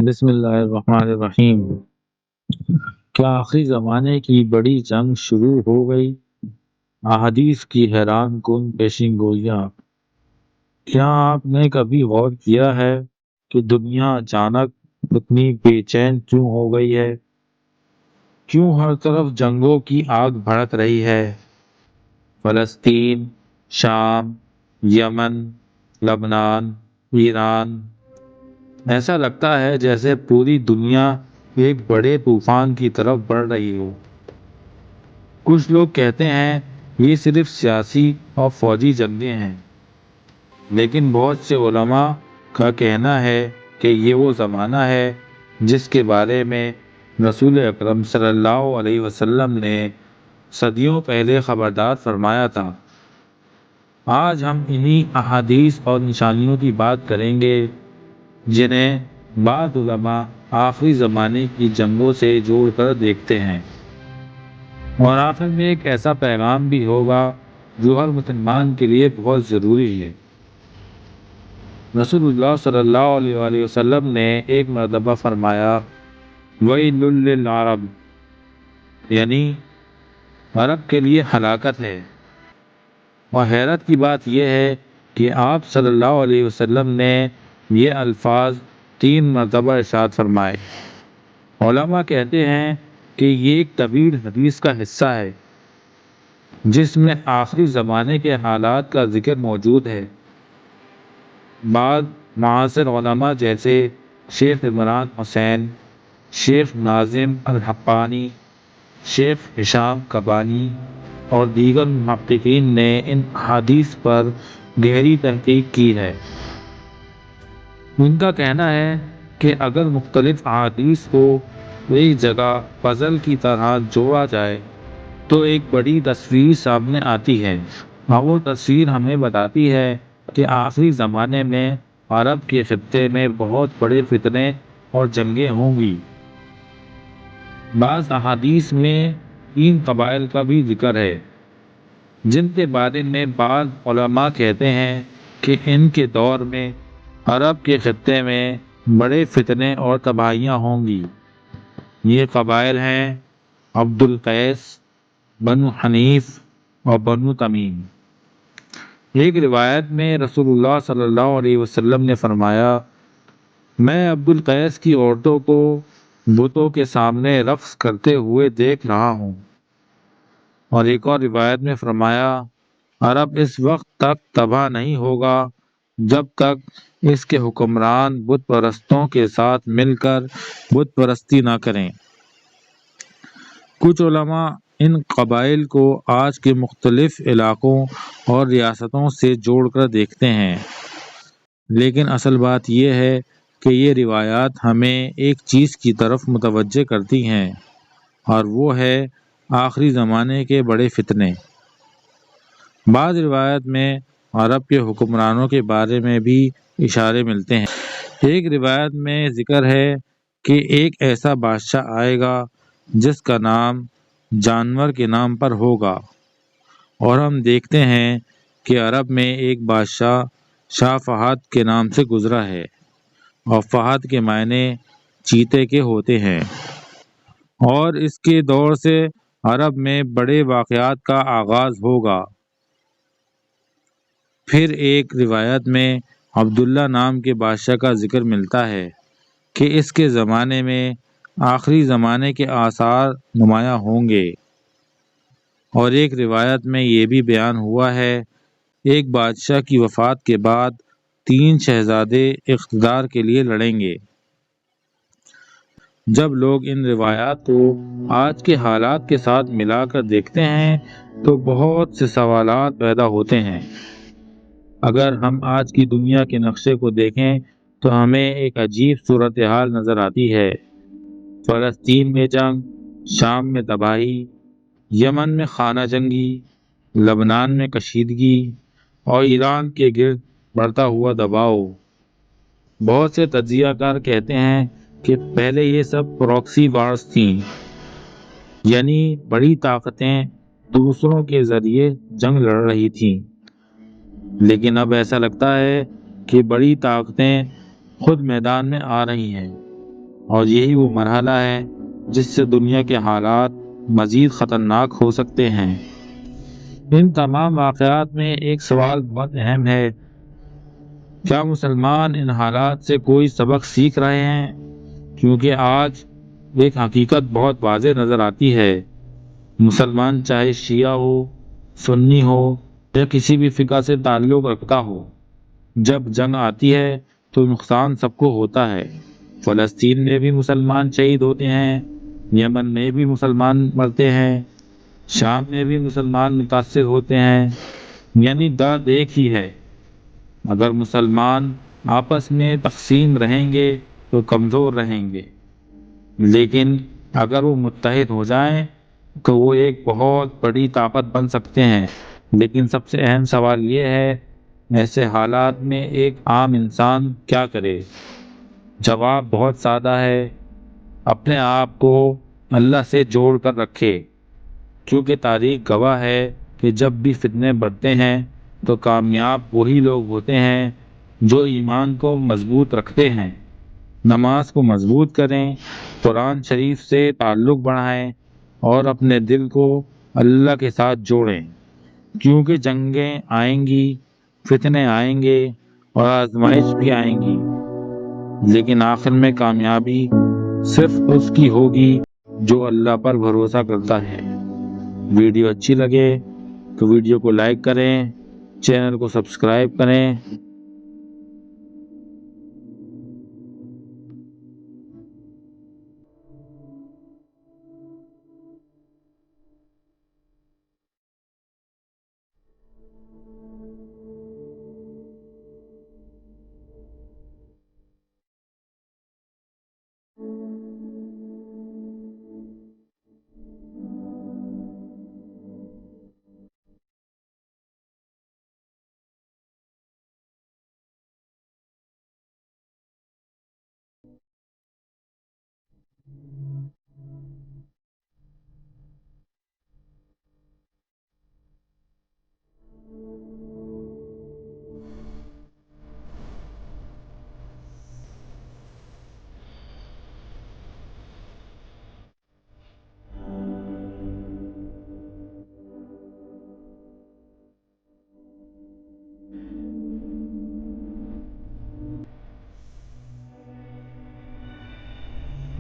بسم اللہ الرحمن الرحیم۔ کیا آخری زمانے کی بڑی جنگ شروع ہو گئی؟ احادیث کی حیران کن پیشین گوئیاں۔ کیا آپ نے کبھی غور کیا ہے کہ دنیا اچانک اتنی بے چین کیوں ہو گئی ہے؟ کیوں ہر طرف جنگوں کی آگ بھڑک رہی ہے؟ فلسطین، شام، یمن، لبنان، ایران۔ ایسا لگتا ہے جیسے پوری دنیا ایک بڑے طوفان کی طرف بڑھ رہی ہو۔ کچھ لوگ کہتے ہیں یہ صرف سیاسی اور فوجی جنگیں ہیں، لیکن بہت سے علماء کا کہنا ہے کہ یہ وہ زمانہ ہے جس کے بارے میں رسول اکرم صلی اللہ علیہ وسلم نے صدیوں پہلے خبردار فرمایا تھا۔ آج ہم انہی احادیث اور نشانیوں کی بات کریں گے جنہیں بعض علماء آخری زمانے کی جنگوں سے جوڑ کر دیکھتے ہیں، اور آخر میں ایک ایسا پیغام بھی ہوگا جو ہر مسلمان کے لیے بہت ضروری ہے۔ رسول اللہ صلی اللہ علیہ وآلہ وسلم نے ایک مرتبہ فرمایا، وَيْلٌ لِّلْعَرَبِ، یعنی عرب کے لیے ہلاکت ہے۔ اور حیرت کی بات یہ ہے کہ آپ صلی اللہ علیہ وسلم نے یہ الفاظ 3 مرتبہ ارشاد فرمائے۔ علماء کہتے ہیں کہ یہ ایک طویل حدیث کا حصہ ہے جس میں آخری زمانے کے حالات کا ذکر موجود ہے۔ بعض معاصر علماء جیسے شیخ عمران حسین، شیخ ناظم الحقانی، شیخ ہشام کبانی اور دیگر محققین نے ان احادیث پر گہری تحقیق کی ہے۔ ان کا کہنا ہے کہ اگر مختلف احادیث کو ایک جگہ پزل کی طرح جوڑا جائے تو ایک بڑی تصویر سامنے آتی ہے، اور وہ تصویر ہمیں بتاتی ہے کہ آخری زمانے میں عرب کے خطے میں بہت بڑے فتنے اور جنگیں ہوں گی۔ بعض احادیث میں 3 قبائل کا بھی ذکر ہے جن کے بارے میں بعض علماء کہتے ہیں کہ ان کے دور میں عرب کے خطے میں بڑے فتنے اور تباہیاں ہوں گی۔ یہ قبائل ہیں عبد القیس، بنو حنیف اور بنو تمیم۔ ایک روایت میں رسول اللہ صلی اللہ علیہ وسلم نے فرمایا، میں عبد القیس کی عورتوں کو بتوں کے سامنے رقص کرتے ہوئے دیکھ رہا ہوں۔ اور ایک اور روایت میں فرمایا، عرب اس وقت تک تباہ نہیں ہوگا جب تک اس کے حکمران بت پرستوں کے ساتھ مل کر بت پرستی نہ کریں۔ کچھ علماء ان قبائل کو آج کے مختلف علاقوں اور ریاستوں سے جوڑ کر دیکھتے ہیں، لیکن اصل بات یہ ہے کہ یہ روایات ہمیں ایک چیز کی طرف متوجہ کرتی ہیں، اور وہ ہے آخری زمانے کے بڑے فتنے۔ بعض روایت میں عرب کے حکمرانوں کے بارے میں بھی اشارے ملتے ہیں۔ ایک روایت میں ذکر ہے کہ ایک ایسا بادشاہ آئے گا جس کا نام جانور کے نام پر ہوگا، اور ہم دیکھتے ہیں کہ عرب میں ایک بادشاہ شاہ فہد کے نام سے گزرا ہے، اور فہد کے معنی چیتے کے ہوتے ہیں، اور اس کے دور سے عرب میں بڑے واقعات کا آغاز ہوگا۔ پھر ایک روایت میں عبداللہ نام کے بادشاہ کا ذکر ملتا ہے کہ اس کے زمانے میں آخری زمانے کے آثار نمایاں ہوں گے۔ اور ایک روایت میں یہ بھی بیان ہوا ہے، ایک بادشاہ کی وفات کے بعد 3 شہزادے اقتدار کے لیے لڑیں گے۔ جب لوگ ان روایات کو آج کے حالات کے ساتھ ملا کر دیکھتے ہیں تو بہت سے سوالات پیدا ہوتے ہیں۔ اگر ہم آج کی دنیا کے نقشے کو دیکھیں تو ہمیں ایک عجیب صورتحال نظر آتی ہے۔ فلسطین میں جنگ، شام میں تباہی، یمن میں خانہ جنگی، لبنان میں کشیدگی، اور ایران کے گرد بڑھتا ہوا دباؤ۔ بہت سے تجزیہ کار کہتے ہیں کہ پہلے یہ سب پراکسی وارز تھیں، یعنی بڑی طاقتیں دوسروں کے ذریعے جنگ لڑ رہی تھیں، لیکن اب ایسا لگتا ہے کہ بڑی طاقتیں خود میدان میں آ رہی ہیں۔ اور یہی وہ مرحلہ ہے جس سے دنیا کے حالات مزید خطرناک ہو سکتے ہیں۔ ان تمام واقعات میں ایک سوال بہت اہم ہے، کیا مسلمان ان حالات سے کوئی سبق سیکھ رہے ہیں؟ کیونکہ آج ایک حقیقت بہت واضح نظر آتی ہے، مسلمان چاہے شیعہ ہو، سنی ہو یا کسی بھی فقہ سے تعلق رکھتا ہو، جب جنگ آتی ہے تو نقصان سب کو ہوتا ہے۔ فلسطین میں بھی مسلمان شہید ہوتے ہیں، یمن میں بھی مسلمان مرتے ہیں، شام میں بھی مسلمان متاثر ہوتے ہیں، یعنی درد ایک ہی ہے۔ اگر مسلمان آپس میں تقسیم رہیں گے تو کمزور رہیں گے، لیکن اگر وہ متحد ہو جائیں تو وہ ایک بہت بڑی طاقت بن سکتے ہیں۔ لیکن سب سے اہم سوال یہ ہے، ایسے حالات میں ایک عام انسان کیا کرے؟ جواب بہت سادہ ہے، اپنے آپ کو اللہ سے جوڑ کر رکھے، کیونکہ تاریخ گواہ ہے کہ جب بھی فتنے بڑھتے ہیں تو کامیاب وہی لوگ ہوتے ہیں جو ایمان کو مضبوط رکھتے ہیں۔ نماز کو مضبوط کریں، قرآن شریف سے تعلق بڑھائیں اور اپنے دل کو اللہ کے ساتھ جوڑیں، کیونکہ جنگیں آئیں گی، فتنے آئیں گے اور آزمائش بھی آئیں گی، لیکن آخر میں کامیابی صرف اس کی ہوگی جو اللہ پر بھروسہ کرتا ہے۔ ویڈیو اچھی لگے تو ویڈیو کو لائک کریں، چینل کو سبسکرائب کریں۔